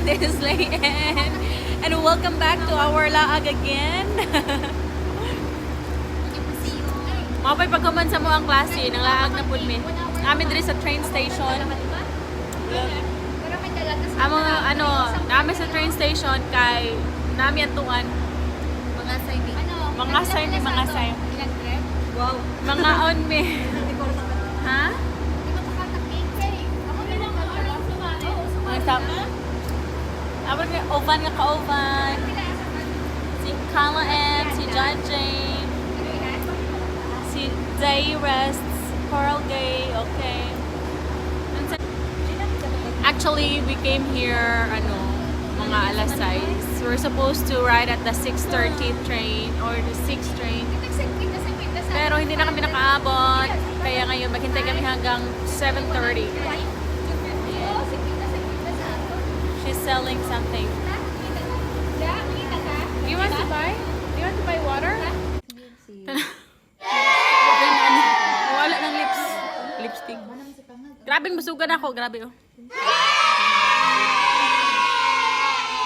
This is Layan. And welcome back to our laag again. Mapay pagkaman sa mo ang klase, nang laag na po mi. Amin diri sa train station. Amo namin sa train station kay nami atuan. Mangasay. Wow. Mga on mi. Ha? Abot nga ovan nga ka-ovan. Si Kala M, si John Jane, si Day Rests, Coral Gay, okay. Actually, we came here, mga alas 6. We're supposed to ride at the 6:30 train or the 6th train. Pero hindi na kami nakaabot. Kaya ngayon, maghintay kami hanggang 7:30. She's selling something. Do you want to buy? Do you want to buy water? Wala ng lipstick. Grabe, masugan ako. Grabe, oh.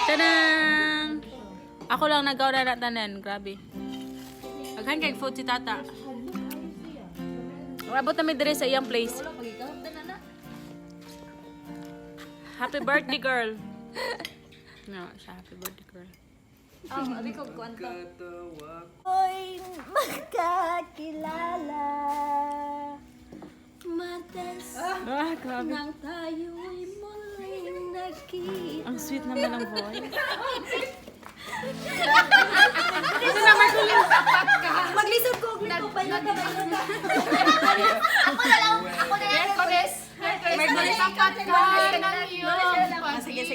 Tadang! Ako lang nagaw na natanan. Grabe. Aghan kay food si tata. Abot namin dire sa iyang place. Happy birthday, girl. No, siya happy birthday, girl. Abi ko kwento. Oy, magkakilala. Matas. Grabe. Nang tayo'y muling nakita. Ang sweet naman ng voice. Ito naman tuloy. Maglisod ko. Ako na lang. Sapat ka ng iyong Sige.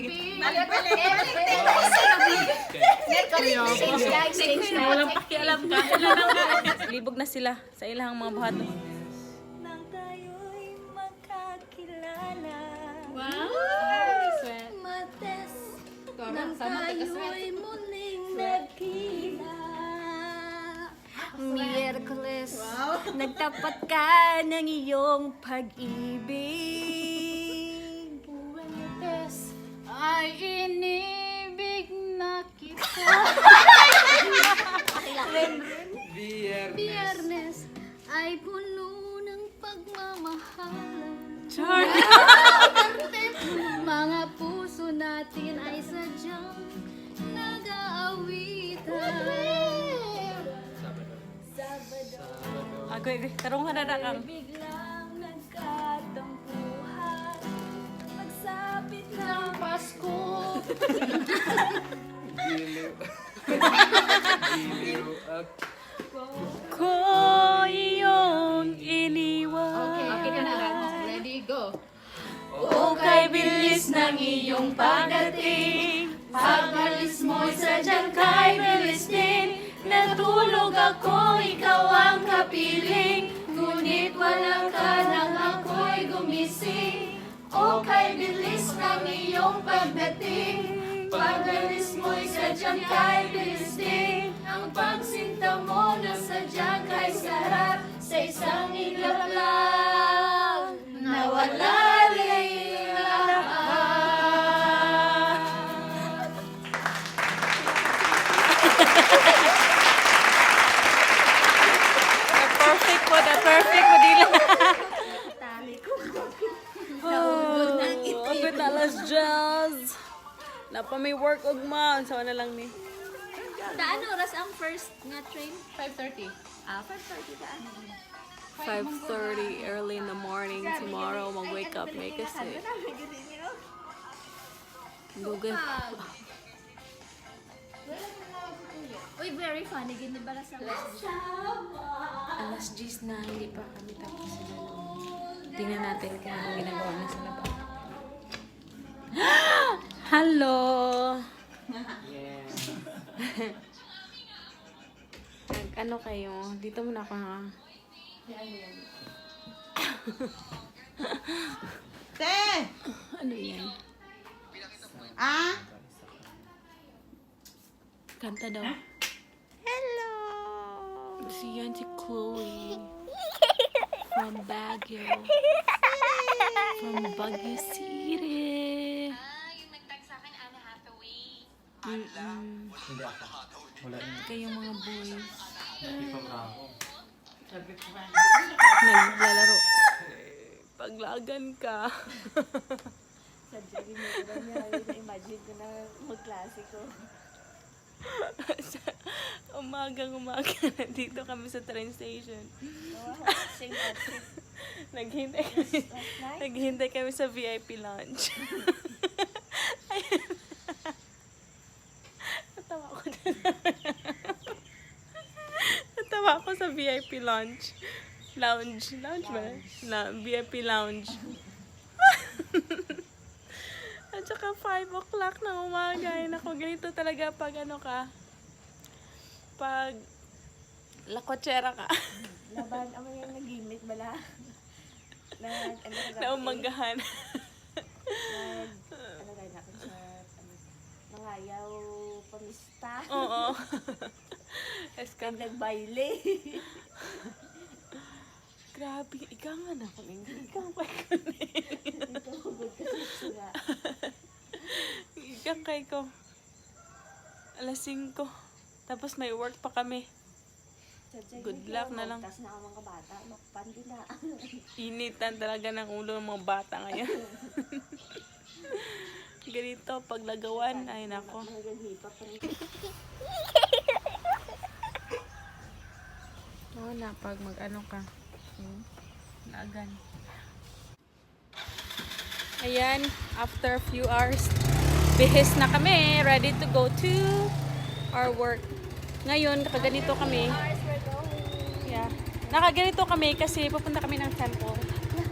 Walang pakialam ka. Libog na sila sa ilang mga buhat. Nang tayo'y magkakilala. Wow! Matas. Nang tayo'y muling nagkita. Miyerkules, nagtapat ka ng iyong pag-ibig. Buwetes ay inibig na kita. Biyernes ay puno ng pagmamahalan. Mga puso natin ay sadyang nag-aawitan. Ako, tarong ka na kang. Biglang nagkatampuhan. Magsapit Ng Pasko. Ko iyong iniwan. Okay ka na lang. Ready, go. O kay bilis ng iyong pagdating. Pag-alis mo'y sadyang kay bilis din. Natulog ako, ikaw ang kapiling. Ngunit wala ka nang ako'y gumising. O kay bilis ng iyong pagdating. Pag-alis mo'y sadyang kay bilis din. Ang pagsinta mo na sadyang kay sarap. Sa isang iglap lang, nawala rin lahat. Perfect mo dila. Agad na alas jazz. Napa may work og ma. Sawa na lang ni. Daan oras ang first nga train? 5:30. 5:30 daan. 5:30 early in the morning tomorrow. Mag-wake up, make us sick. Google. Uy, very funny. Gini ba sa Alas 10 na, hindi pa kami tapos sa lalo. Tingnan natin kung ano ginagawa na sa laba. Hello! Ano kayo? Dito muna ako ha. Te! Ano yan? Ah? Kanta daw. Hello! Siyan si Chloe. From Baguio. From Baguio City. Yung nagtag sa akin, Hindi ako. Wala yun. Kayong mga boys. Hindi pa ba ako? Naglalaro. Paglagan ka. Sadya rin mo ba niya? Na-imagine ko na magklase ko. Umaga, nandito kami sa train station. Same outfit. Naghihintay kami sa VIP lounge. Ayun. Natawa ko na. Natawa ko sa VIP lounge. Lounge ba? VIP lounge. At saka 5 o'clock ng umaga. Ay, naku, ganito talaga pag ano ka. Pag lakotsera ka. Laban, ano yung nag-gimmick bala? Na umagahan. Ano gaya natin sa nangayaw pamista? Oo. Eskan. Nagbaile. Grabe, ikaw nga na kuning. Ikaw pa kuning. Ito, good kasi sila. Ikaw kay ko. Alas 5. Tapos may work pa kami. Good luck na lang. Tapos na ang mga bata, makapandi na. Initan talaga ng ulo ng mga bata ngayon. Ganito, paglagawan, ay nako. Naghipa pa rin. Oo na, pag mag-ano ka. Naagan. Ayan, after a few hours, bihis na kami. Ready to go to our work. Ngayon, nakaganito kami. Yeah. Nakaganito kami kasi pupunta kami ng temple.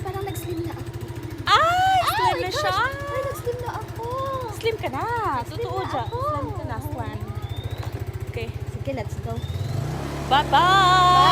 Parang nag-slim na ako. Ay! Slim na siya! Ay, nag-slim na ako. Slim ka na! Totoo na dyan. ako. Slim ka na, slim. Okay. Sige, let's go. Bye-bye!